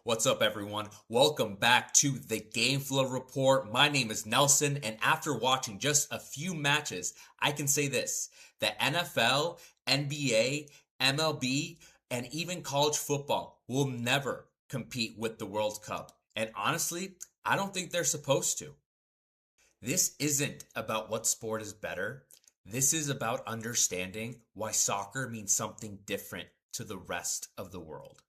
What's up, everyone? Welcome back to the Game Flow Report. My name is Nelson, and after watching just a few matches, I can say this: the NFL, NBA, MLB, and even college football will never compete with the World Cup. And honestly, I don't think they're supposed to. This isn't about what sport is better. This is about understanding why soccer means something different to the rest of the world.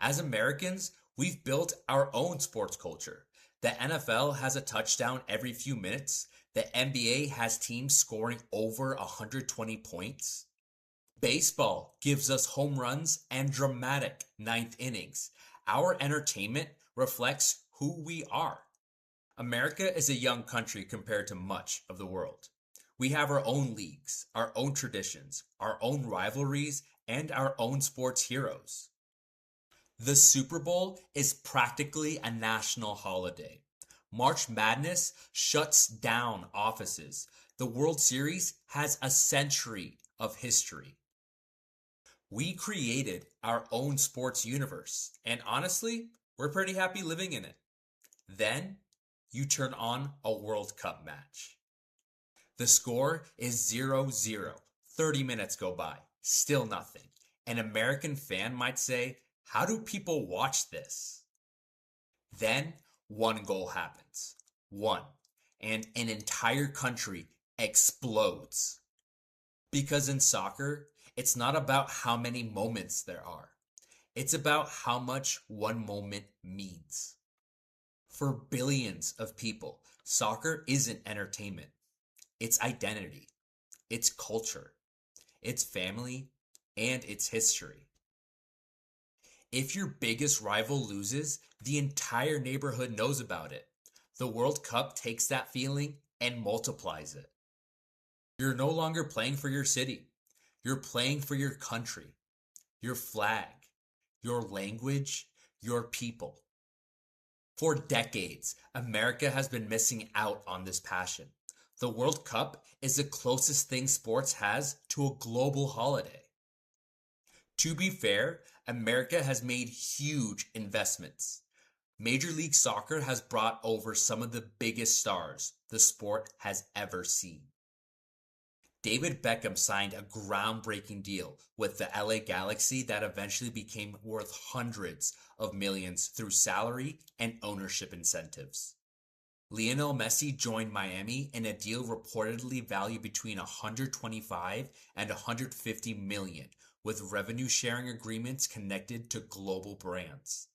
As Americans, we've built our own sports culture. The NFL has a touchdown every few minutes. The NBA has teams scoring over 120 points. Baseball gives us home runs and dramatic ninth innings. Our entertainment reflects who we are. America is a young country compared to much of the world. We have our own leagues, our own traditions, our own rivalries, and our own sports heroes. The Super Bowl is practically a national holiday. March Madness shuts down offices. The World Series has a century of history. We created our own sports universe, and honestly, we're pretty happy living in it. Then you turn on a World Cup match. The score is 0-0. 30 minutes go by, still nothing. An American fan might say, how do people watch this? Then one goal happens. One. And an entire country explodes. Because in soccer, it's not about how many moments there are. It's about how much one moment means. For billions of people, soccer isn't entertainment. It's identity. It's culture. It's family. And it's history. If your biggest rival loses, the entire neighborhood knows about it. The World Cup takes that feeling and multiplies it. You're no longer playing for your city. You're playing for your country, your flag, your language, your people. For decades, America has been missing out on this passion. The World Cup is the closest thing sports has to a global holiday. To be fair, America has made huge investments. Major League Soccer has brought over some of the biggest stars the sport has ever seen. David Beckham signed a groundbreaking deal with the LA Galaxy that eventually became worth hundreds of millions through salary and ownership incentives. Lionel Messi joined Miami in a deal reportedly valued between 125 and 150 million, with revenue sharing agreements connected to global brands.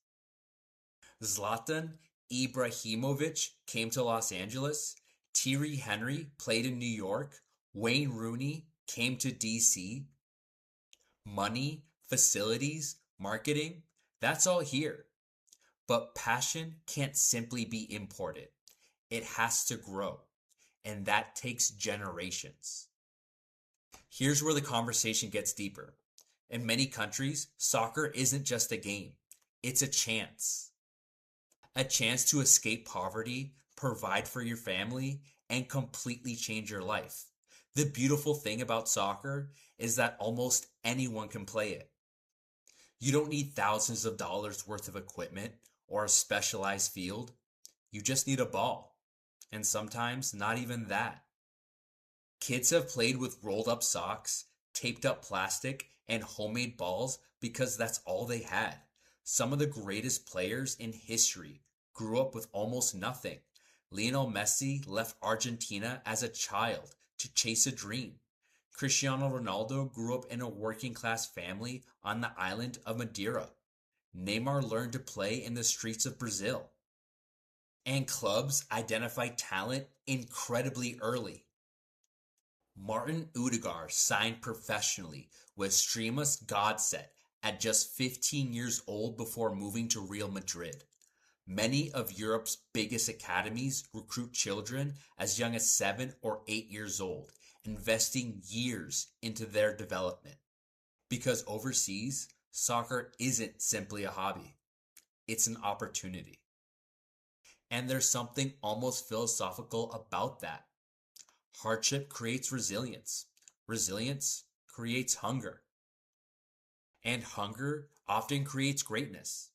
Zlatan Ibrahimovic came to Los Angeles. Thierry Henry played in New York. Wayne Rooney came to DC. Money, facilities, marketing, that's all here. But passion can't simply be imported. It has to grow, and that takes generations. Here's where the conversation gets deeper. In many countries, soccer isn't just a game, it's a chance. A chance to escape poverty, provide for your family, and completely change your life. The beautiful thing about soccer is that almost anyone can play it. You don't need thousands of dollars worth of equipment or a specialized field. You just need a ball. And sometimes not even that. Kids have played with rolled up socks, taped up plastic, and homemade balls because that's all they had. Some of the greatest players in history grew up with almost nothing. Lionel Messi left Argentina as a child to chase a dream. Cristiano Ronaldo grew up in a working class family on the island of Madeira. Neymar learned to play in the streets of Brazil. And clubs identify talent incredibly early. Martin Odegaard signed professionally with Streamus Godset at just 15 years old before moving to Real Madrid. Many of Europe's biggest academies recruit children as young as 7 or 8 years old, investing years into their development. Because overseas, soccer isn't simply a hobby, it's an opportunity. And there's something almost philosophical about that. Hardship creates resilience. Resilience creates hunger. And hunger often creates greatness.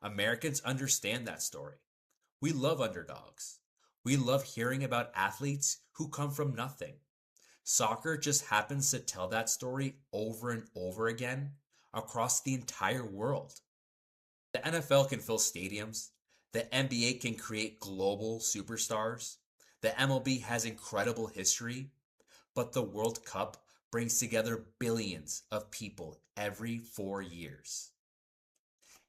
Americans understand that story. We love underdogs. We love hearing about athletes who come from nothing. Soccer just happens to tell that story over and over again across the entire world. The NFL can fill stadiums. The NBA can create global superstars. The MLB has incredible history. But the World Cup brings together billions of people every 4 years.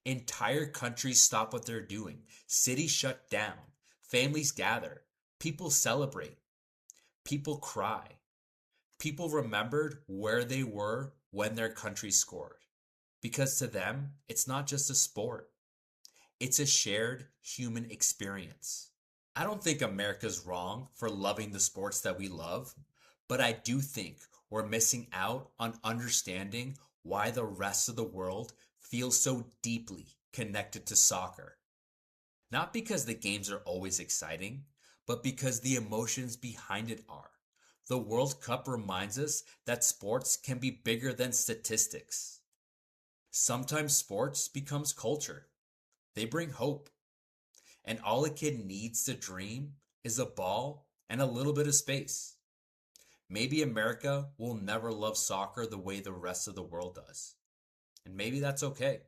Entire countries stop what they're doing. Cities shut down. Families gather. People celebrate. People cry. People remembered where they were when their country scored. Because to them, it's not just a sport, it's a shared human experience. I don't think America's wrong for loving the sports that we love, but I do think we're missing out on understanding why the rest of the world feels so deeply connected to soccer. Not because the games are always exciting, but because the emotions behind it are. The World Cup reminds us that sports can be bigger than statistics. Sometimes sports becomes culture. They bring hope. And all a kid needs to dream is a ball and a little bit of space. Maybe America will never love soccer the way the rest of the world does. And maybe that's okay.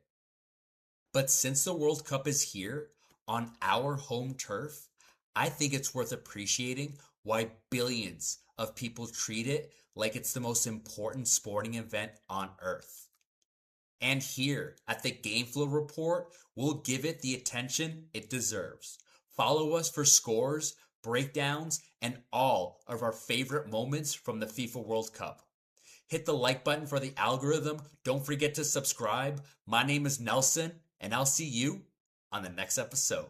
But since the World Cup is here on our home turf, I think it's worth appreciating why billions of people treat it like it's the most important sporting event on earth. And here at the Gameflow Report, we'll give it the attention it deserves. Follow us for scores, breakdowns, and all of our favorite moments from the FIFA World Cup. Hit the like button for the algorithm. Don't forget to subscribe. My name is Nelson, and I'll see you on the next episode.